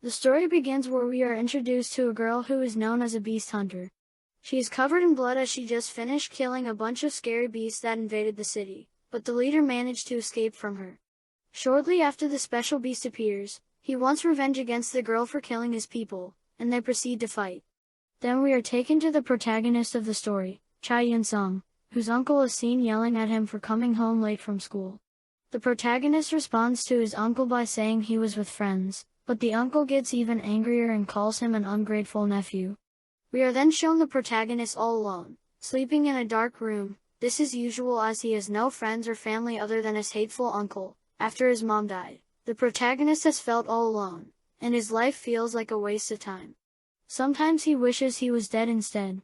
The story begins where we are introduced to a girl who is known as a beast hunter. She is covered in blood as she just finished killing a bunch of scary beasts that invaded the city, but the leader managed to escape from her. Shortly after the special beast appears, he wants revenge against the girl for killing his people, and they proceed to fight. Then we are taken to the protagonist of the story, Cha Yun-sung, whose uncle is seen yelling at him for coming home late from school. The protagonist responds to his uncle by saying he was with friends, but the uncle gets even angrier and calls him an ungrateful nephew. We are then shown the protagonist all alone, sleeping in a dark room. This is usual as he has no friends or family other than his hateful uncle. After his mom died, the protagonist has felt all alone, and his life feels like a waste of time. Sometimes he wishes he was dead instead.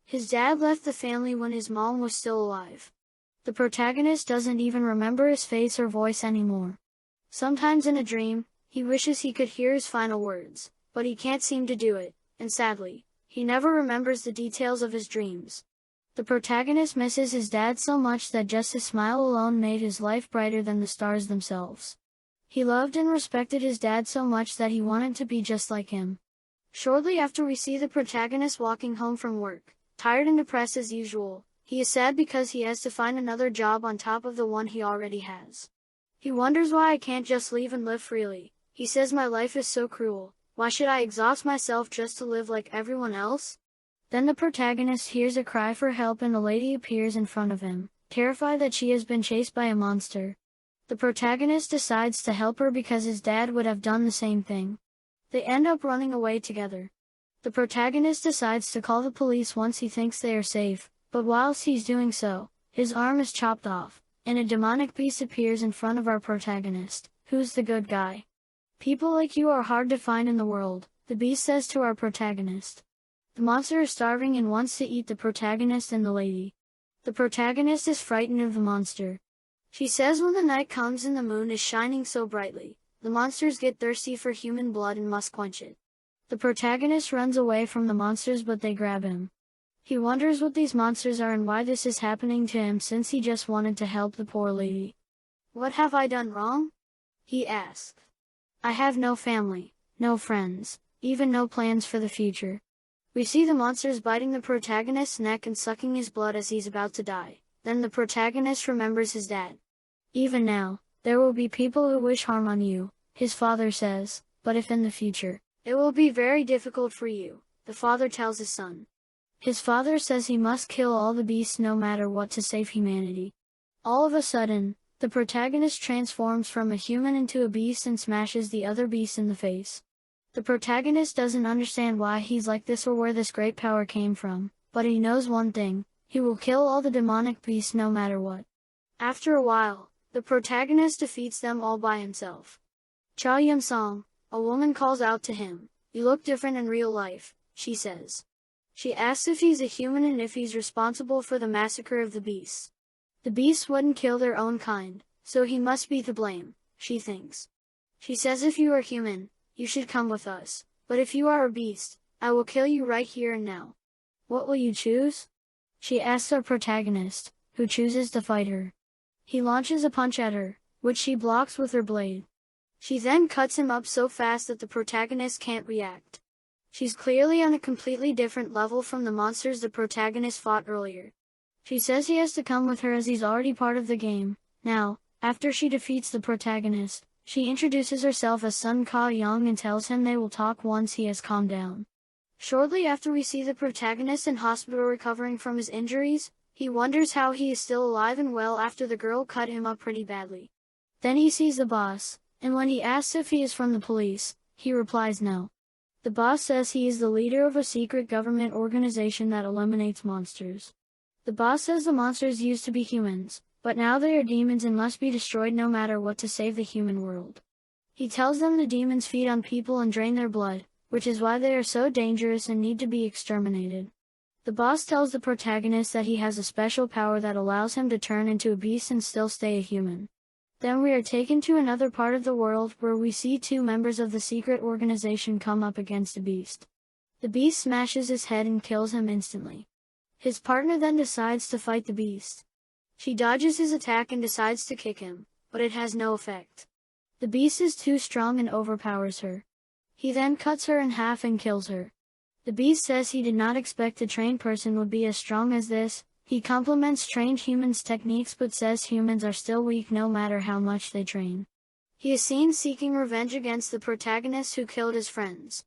His dad left the family when his mom was still alive. The protagonist doesn't even remember his face or voice anymore. Sometimes in a dream, he wishes he could hear his final words, but he can't seem to do it, and sadly, he never remembers the details of his dreams. The protagonist misses his dad so much that just his smile alone made his life brighter than the stars themselves. He loved and respected his dad so much that he wanted to be just like him. Shortly after we see the protagonist walking home from work, tired and depressed as usual. He is sad because he has to find another job on top of the one he already has. He wonders why I can't just leave and live freely. He says my life is so cruel. Why should I exhaust myself just to live like everyone else? Then the protagonist hears a cry for help and a lady appears in front of him, terrified that she has been chased by a monster. The protagonist decides to help her because his dad would have done the same thing. They end up running away together. The protagonist decides to call the police once he thinks they are safe, but whilst he's doing so, his arm is chopped off, and a demonic beast appears in front of our protagonist, who's the good guy. People like you are hard to find in the world, the beast says to our protagonist. The monster is starving and wants to eat the protagonist and the lady. The protagonist is frightened of the monster. She says when the night comes and the moon is shining so brightly, the monsters get thirsty for human blood and must quench it. The protagonist runs away from the monsters but they grab him. He wonders what these monsters are and why this is happening to him since he just wanted to help the poor lady. What have I done wrong? He asks. I have no family, no friends, even no plans for the future. We see the monsters biting the protagonist's neck and sucking his blood as he's about to die. Then the protagonist remembers his dad. Even now, there will be people who wish harm on you, his father says, but if in the future, it will be very difficult for you, the father tells his son. His father says he must kill all the beasts no matter what to save humanity. All of a sudden, the protagonist transforms from a human into a beast and smashes the other beast in the face. The protagonist doesn't understand why he's like this or where this great power came from, but he knows one thing, he will kill all the demonic beasts no matter what. After a while, the protagonist defeats them all by himself. Cha Yun-sung, a woman calls out to him, "You look different in real life," she says. She asks if he's a human and if he's responsible for the massacre of the beasts. The beasts wouldn't kill their own kind, so he must be to blame, she thinks. She says if you are human, you should come with us, but if you are a beast, I will kill you right here and now. What will you choose? She asks our protagonist, who chooses to fight her. He launches a punch at her, which she blocks with her blade. She then cuts him up so fast that the protagonist can't react. She's clearly on a completely different level from the monsters the protagonist fought earlier. She says he has to come with her as he's already part of the game. Now, after she defeats the protagonist, she introduces herself as Sun Ka-young and tells him they will talk once he has calmed down. Shortly after we see the protagonist in hospital recovering from his injuries, he wonders how he is still alive and well after the girl cut him up pretty badly. Then he sees the boss, and when he asks if he is from the police, he replies no. The boss says he is the leader of a secret government organization that eliminates monsters. The boss says the monsters used to be humans, but now they are demons and must be destroyed no matter what to save the human world. He tells them the demons feed on people and drain their blood, which is why they are so dangerous and need to be exterminated. The boss tells the protagonist that he has a special power that allows him to turn into a beast and still stay a human. Then we are taken to another part of the world where we see two members of the secret organization come up against a beast. The beast smashes his head and kills him instantly. His partner then decides to fight the beast. She dodges his attack and decides to kick him, but it has no effect. The beast is too strong and overpowers her. He then cuts her in half and kills her. The beast says he did not expect a trained person would be as strong as this. He compliments trained humans' techniques but says humans are still weak no matter how much they train. He is seen seeking revenge against the protagonist who killed his friends.